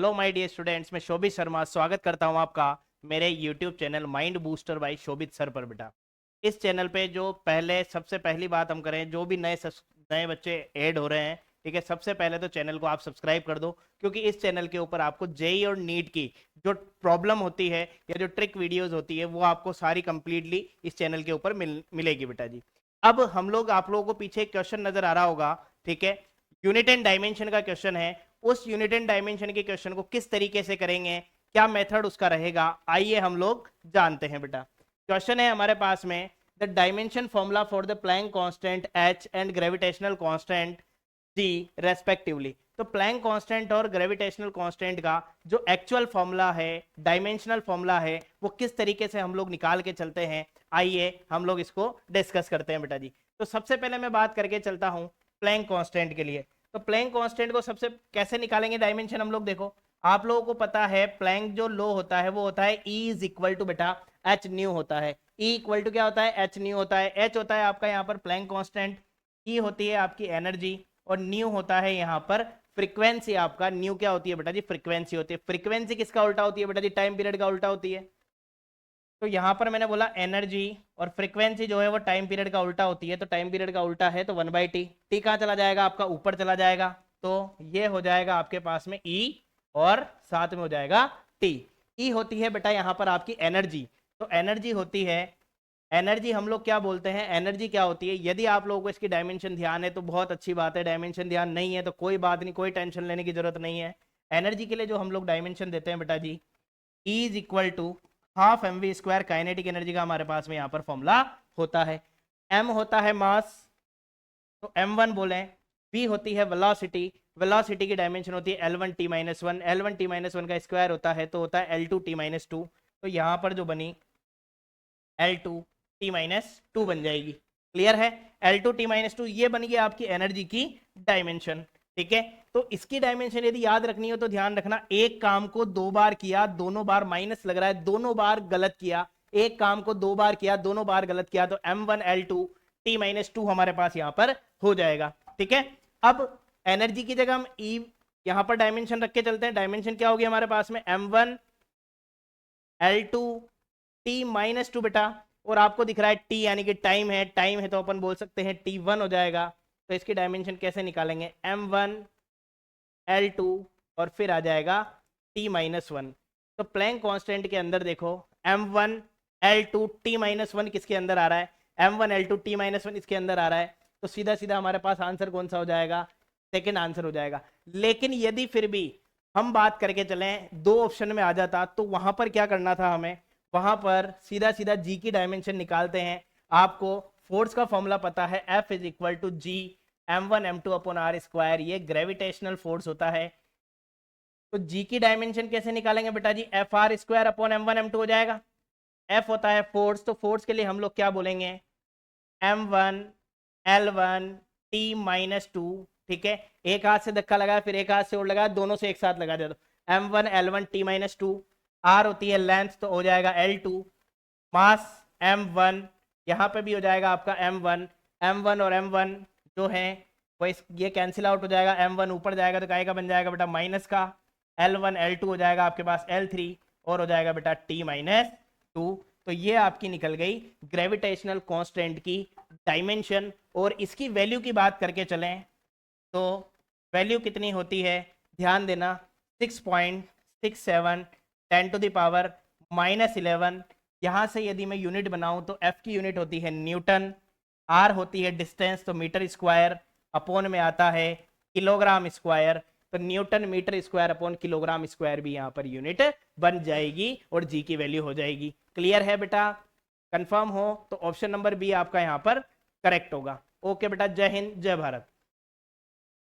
Hello my dear students, मैं शोभित शर्मा स्वागत करता हूं आपका मेरे YouTube channel mind booster by Shobhit sir पर। बेटा, इस चैनल पे जो पहले सबसे पहली बात हम करें, जो भी नए बच्चे ऐड हो रहे हैं, ठीक है, सबसे पहले तो चैनल को आप सब्सक्राइब कर दो, क्योंकि इस चैनल के ऊपर आपको जेई और नीट की जो प्रॉब्लम होती है या जो ट्रिक वीडियोज होती है वो आपको सारी कंप्लीटली इस चैनल के ऊपर मिलेगी बेटा जी। अब हम लोग, आप लोगों को पीछे एक क्वेश्चन नजर आ रहा होगा, ठीक है, यूनिट एंड डायमेंशन का क्वेश्चन है। उस यूनिट एंड डायमेंशन के क्वेश्चन को किस तरीके से करेंगे, क्या मेथड उसका रहेगा, आइए हम लोग जानते हैं बेटा। क्वेश्चन है हमारे पास में, the dimension formula for the plank constant H and gravitational constant ji respectively. तो प्लैंक कांस्टेंट और ग्रेविटेशनल कांस्टेंट का जो एक्चुअल फॉर्मूला है, डायमेंशनल फॉर्मूला है, वो किस तरीके से हम लोग निकाल के चलते हैं, आइए हम लोग इसको डिस्कस करते हैं बेटा जी। तो सबसे पहले मैं बात करके चलता हूं प्लैंक कांस्टेंट के लिए। तो प्लैंक कांस्टेंट को सबसे कैसे निकालेंगे डायमेंशन, हम लोग देखो, आप लोगों को पता है प्लैंक जो लो होता है वो होता है E इज इक्वल टू बेटा एच न्यू होता है। E इक्वल टू क्या होता है, एच न्यू होता है। एच होता है आपका यहाँ पर प्लैंक कांस्टेंट, E होती है आपकी एनर्जी, और न्यू होता है यहाँ पर फ्रीक्वेंसी। आपका न्यू क्या होती है बेटा जी, फ्रीक्वेंसी होती है। फ्रीक्वेंसी किसका उल्टा होती है बेटा जी, टाइम पीरियड का उल्टा होती है। तो यहां पर मैंने बोला एनर्जी और फ्रीक्वेंसी जो है वो टाइम पीरियड का उल्टा होती है। तो टाइम पीरियड का उल्टा है तो 1/t। टी कहाँ चला जाएगा, आपका ऊपर चला जाएगा, तो ये हो जाएगा आपके पास में E, और साथ में हो जाएगा T। E होती है बेटा यहाँ पर आपकी एनर्जी। तो एनर्जी होती है, एनर्जी हम लोग क्या बोलते हैं, एनर्जी क्या होती है, यदि आप लोगों को इसकी डायमेंशन ध्यान है तो बहुत अच्छी बात है, डायमेंशन ध्यान नहीं है तो कोई बात नहीं, कोई टेंशन लेने की जरूरत नहीं है। एनर्जी के लिए जो हम लोग डायमेंशन देते हैं बेटा जी, E is equal to half M V square, kinetic energy का हमारे पास में यहाँ पर फॉर्मूला होता है। M होता है मास, तो m1 बोले। V होती है वेलोसिटी, वेलोसिटी की डायमेंशन होती है L1t-1, L1t-1 का स्क्वायर होता है तो होता है L2t-2। तो यहाँ पर जो बनी L2t-2 बन जाएगी। क्लियर है, L2t-2 ये बन गई आपकी एनर्जी की डायमेंशन। ठीक है, तो इसकी डायमेंशन यदि याद रखनी हो तो ध्यान रखना, एक काम को दो बार किया, दोनों बार माइनस लग रहा है, दोनों बार गलत किया। एक काम को दो बार किया, दोनों बार गलत किया, तो M1L2t-2 हमारे पास यहां पर हो जाएगा। ठीक है, अब एनर्जी की जगह हम E यहां पर डायमेंशन रख के चलते हैं। डायमेंशन क्या होगी हमारे पास में, M1L2t-2 बेटा, और आपको दिख रहा है T यानी कि टाइम है, टाइम है तो अपन बोल सकते हैं T1 हो जाएगा। तो इसकी डायमेंशन कैसे निकालेंगे, M1L2 और फिर आ जाएगा T-1। तो प्लैंक कांस्टेंट के अंदर देखो M1L2t-1 किसके अंदर आ रहा है, M1L2t-1 इसके अंदर आ रहा है। तो सीधा सीधा हमारे पास आंसर कौन सा हो जाएगा, सेकेंड आंसर हो जाएगा। लेकिन यदि फिर भी हम बात करके चलें, दो ऑप्शन में आ जाता तो वहां पर क्या करना था हमें, वहां पर सीधा सीधा जी की डायमेंशन निकालते हैं। आपको फोर्स का फॉर्मूला पता है, F is equal to G M1M2 upon R square, ये ग्रेविटेशनल फोर्स होता है। तो जी की डायमेंशन कैसे निकालेंगे बेटा जी, FR स्क्वायर अपॉन M1M2 हो जाएगा। F होता है फोर्स, तो फोर्स के लिए हम लोग क्या बोलेंगे, M1L1t-2। ठीक है, एक हाथ से धक्का लगाया, फिर एक हाथ से और लगाया, दोनों से एक साथ लगा दिया, तो M1L1t-2। R होती है लेंथ, तो हो जाएगा L2। मास M1, यहाँ पे भी हो जाएगा आपका M1। M1 और M1 जो है वो ये कैंसिल आउट हो जाएगा, M1 ऊपर जाएगा तो काय का बन जाएगा बेटा, माइनस का। L1 L2 हो जाएगा आपके पास L3, और हो जाएगा बेटा T-2। तो ये आपकी निकल गई ग्रेविटेशनल कांस्टेंट की डायमेंशन। और इसकी वैल्यू की बात करके चलें तो वैल्यू कितनी होती है, ध्यान देना, 6.67 10⁻⁻11। यहाँ से यदि मैं यूनिट बनाऊं तो F की यूनिट होती है न्यूटन, R होती है डिस्टेंस, तो मीटर स्क्वायर, अपोन में आता है किलोग्राम स्क्वायर। तो newton metre square upon kilogram square भी यहाँ पर यूनिट बन जाएगी और जी की वैल्यू हो जाएगी। क्लियर है बेटा, कंफर्म हो तो ऑप्शन नंबर बी आपका यहाँ पर करेक्ट होगा। ओके बेटा, जय हिंद जय भारत।